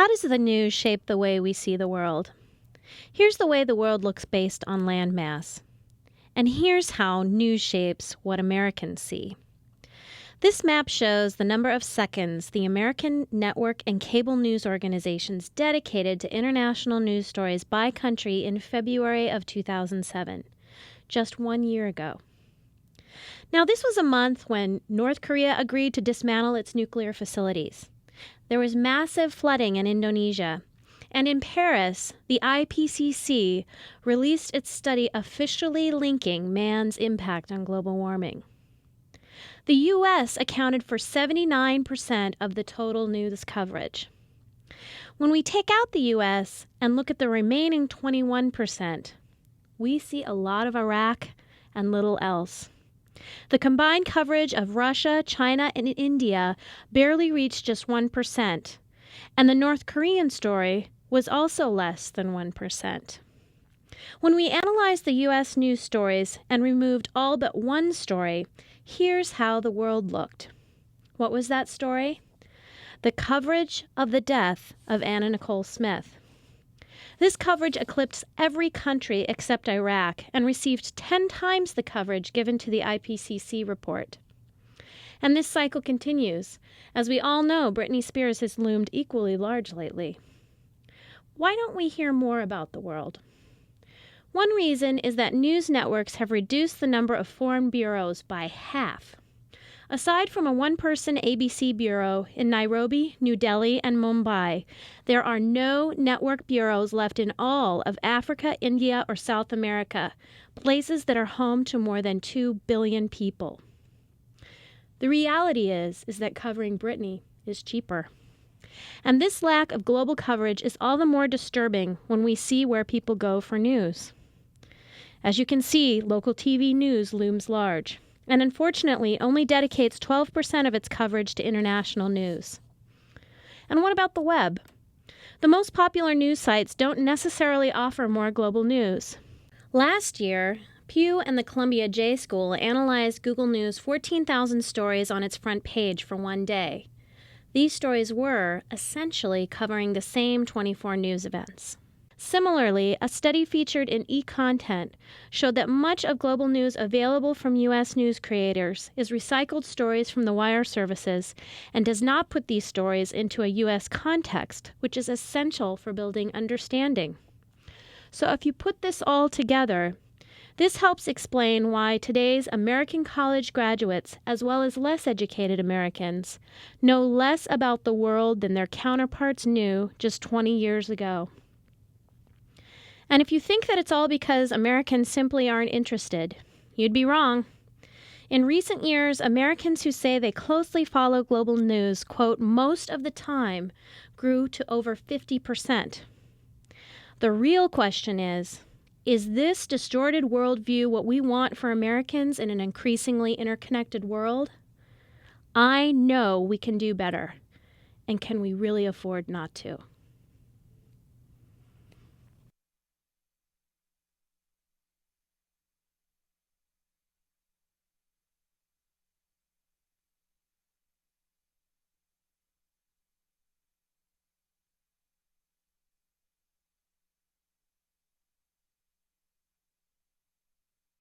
How does the news shape the way we see the world? Here's the way the world looks based on landmass. And here's how news shapes what Americans see. This map shows the number of seconds the American network and cable news organizations dedicated to international news stories by country in February of 2007, just 1 year ago. Now, this was a month when North Korea agreed to dismantle its nuclear facilities. There was massive flooding in Indonesia. And in Paris, the IPCC released its study officially linking man's impact on global warming. The U.S. accounted for 79% of the total news coverage. When we take out the U.S. and look at the remaining 21%, we see a lot of Iraq and little else. The combined coverage of Russia, China, and India barely reached just 1%, and the North Korean story was also less than 1%. When we analyzed the U.S. news stories and removed all but one story, here's how the world looked. What was that story? The coverage of the death of Anna Nicole Smith. This coverage eclipsed every country except Iraq and received 10 times the coverage given to the IPCC report. And this cycle continues. As we all know, Britney Spears has loomed equally large lately. Why don't we hear more about the world? One reason is that news networks have reduced the number of foreign bureaus by half. Aside from a one-person ABC bureau in Nairobi, New Delhi, and Mumbai, there are no network bureaus left in all of Africa, India, or South America, places that are home to more than 2 billion people. The reality is that covering Britney is cheaper. And this lack of global coverage is all the more disturbing when we see where people go for news. As you can see, local TV news looms large, and unfortunately only dedicates 12% of its coverage to international news. And what about the web? The most popular news sites don't necessarily offer more global news. Last year, Pew and the Columbia J School analyzed Google News' 14,000 stories on its front page for one day. These stories were, essentially, covering the same 24 news events. Similarly, a study featured in eContent showed that much of global news available from U.S. news creators is recycled stories from the wire services and does not put these stories into a U.S. context, which is essential for building understanding. So if you put this all together, this helps explain why today's American college graduates, as well as less educated Americans, know less about the world than their counterparts knew just 20 years ago. And if you think that it's all because Americans simply aren't interested, you'd be wrong. In recent years, Americans who say they closely follow global news, quote, most of the time, grew to over 50%. The real question is this distorted worldview what we want for Americans in an increasingly interconnected world? I know we can do better. And can we really afford not to?